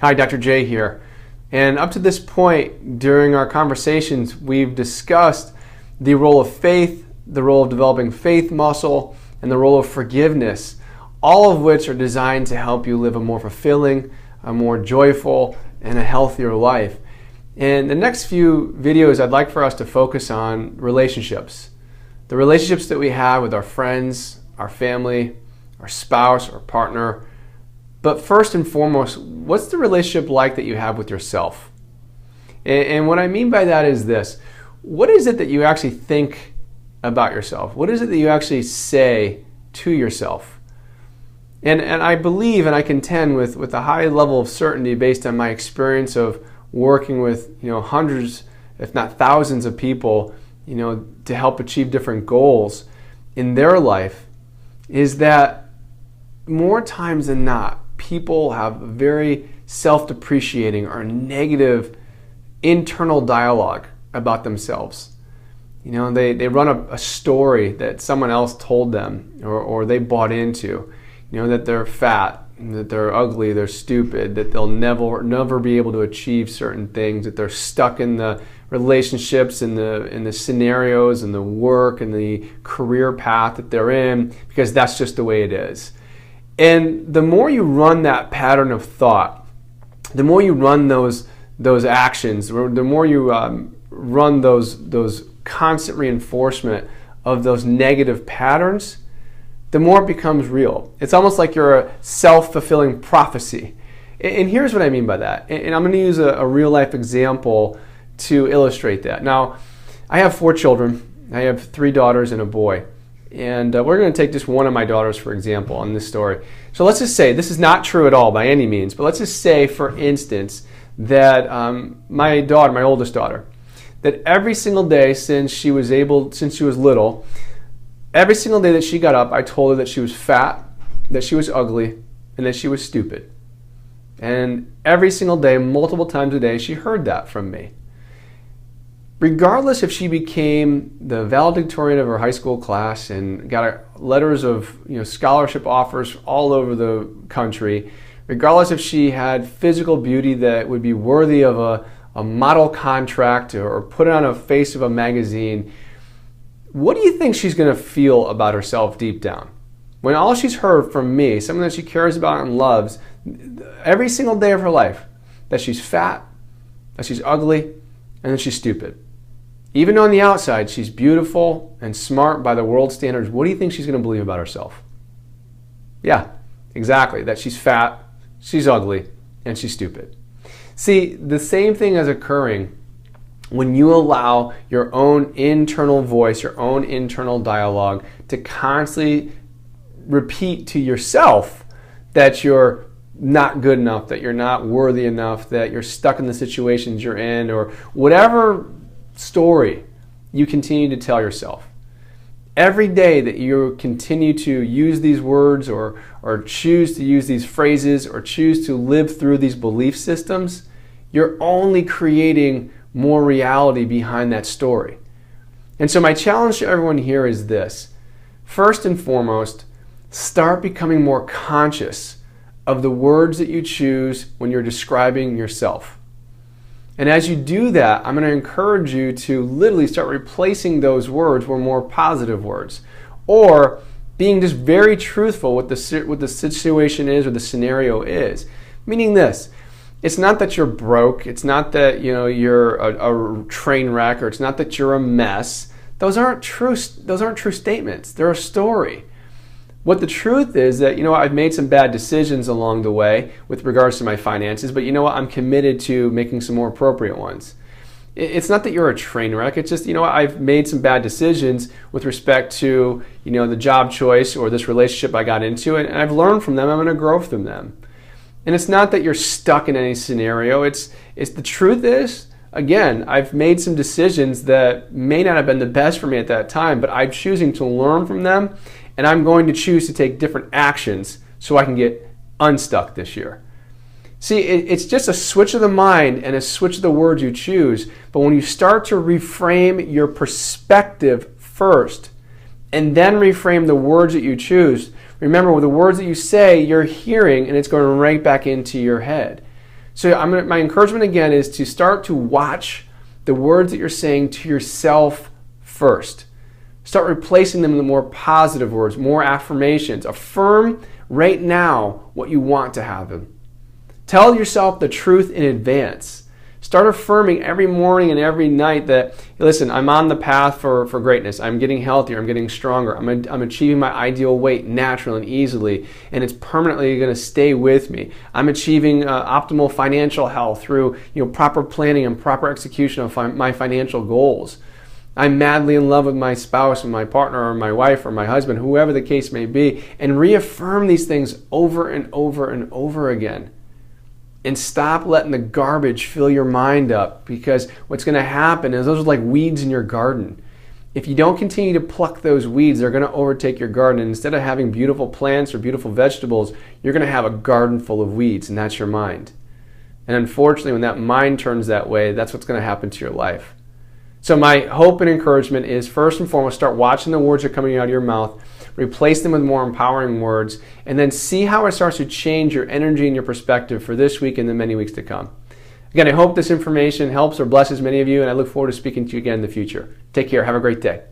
Hi, Dr. J here. And up to this point during our conversations, we've discussed the role of faith, the role of developing faith muscle, and the role of forgiveness, all of which are designed to help you live a more fulfilling, a more joyful, and a healthier life. In the next few videos, I'd like for us to focus on relationships. The relationships that we have with our friends, our family, our spouse, our partner. But first and foremost, what's the relationship like that you have with yourself? And what I mean by that is this. What is it that you actually think about yourself? What is it that you actually say to yourself? And I believe and I contend with a high level of certainty based on my experience of working with hundreds, if not thousands of people, to help achieve different goals in their life, is that more times than not, people have very self-depreciating or negative internal dialogue about themselves. They run a story that someone else told them or they bought into, that they're fat, that they're ugly, they're stupid, that they'll never be able to achieve certain things, that they're stuck in the relationships and the scenarios and the work and the career path that they're in because that's just the way it is. And the more you run that pattern of thought, the more you run those actions, the more you run those constant reinforcement of those negative patterns, the more it becomes real. It's almost like you're a self-fulfilling prophecy. And here's what I mean by that. And I'm going to use a real-life example to illustrate that. Now, I have 4 children. I have 3 daughters and a boy. And we're going to take just one of my daughters, for example, in this story. So let's just say, this is not true at all by any means, but let's just say, for instance, that my oldest daughter, that every single day since she was little, every single day that she got up, I told her that she was fat, that she was ugly, and that she was stupid. And every single day, multiple times a day, she heard that from me. Regardless if she became the valedictorian of her high school class and got letters of scholarship offers all over the country, regardless if she had physical beauty that would be worthy of a model contract or put it on a face of a magazine, what do you think she's going to feel about herself deep down? When all she's heard from me, someone that she cares about and loves, every single day of her life, that she's fat, that she's ugly, and that she's stupid. Even on the outside, she's beautiful and smart by the world standards. What do you think she's going to believe about herself? Yeah, exactly. That she's fat, she's ugly, and she's stupid. See, the same thing is occurring when you allow your own internal voice, your own internal dialogue to constantly repeat to yourself that you're not good enough, that you're not worthy enough, that you're stuck in the situations you're in, or whatever story you continue to tell yourself. Every day that you continue to use these words or choose to use these phrases or choose to live through these belief systems, you're only creating more reality behind that story. And so my challenge to everyone here is this. First and foremost, start becoming more conscious of the words that you choose when you're describing yourself. And as you do that, I'm going to encourage you to literally start replacing those words with more positive words. Or being just very truthful with what the situation is or the scenario is. Meaning this, it's not that you're broke, it's not that you're a train wreck, or it's not that you're a mess. Those aren't true statements. They're a story. What the truth is that, I've made some bad decisions along the way with regards to my finances, but I'm committed to making some more appropriate ones. It's not that you're a train wreck. It's just, I've made some bad decisions with respect to, the job choice or this relationship I got into, and I've learned from them. I'm going to grow from them. And it's not that you're stuck in any scenario. It's the truth is, again, I've made some decisions that may not have been the best for me at that time, but I'm choosing to learn from them. And I'm going to choose to take different actions so I can get unstuck this year. See, it's just a switch of the mind and a switch of the words you choose. But when you start to reframe your perspective first and then reframe the words that you choose, remember, with the words that you say, you're hearing and it's going right back into your head. So my encouragement again is to start to watch the words that you're saying to yourself first. Start replacing them with more positive words, more affirmations. Affirm right now what you want to happen. Tell yourself the truth in advance. Start affirming every morning and every night that, listen, I'm on the path for greatness. I'm getting healthier. I'm getting stronger. I'm achieving my ideal weight naturally and easily, and it's permanently going to stay with me. I'm achieving optimal financial health through proper planning and proper execution of my financial goals. I'm madly in love with my spouse and my partner or my wife or my husband, whoever the case may be, and reaffirm these things over and over and over again. And stop letting the garbage fill your mind up, because what's going to happen is those are like weeds in your garden. If you don't continue to pluck those weeds, they're going to overtake your garden. And instead of having beautiful plants or beautiful vegetables, you're going to have a garden full of weeds, and that's your mind. And unfortunately, when that mind turns that way, that's what's going to happen to your life. So my hope and encouragement is, first and foremost, start watching the words that are coming out of your mouth, replace them with more empowering words, and then see how it starts to change your energy and your perspective for this week and the many weeks to come. Again, I hope this information helps or blesses many of you, and I look forward to speaking to you again in the future. Take care. Have a great day.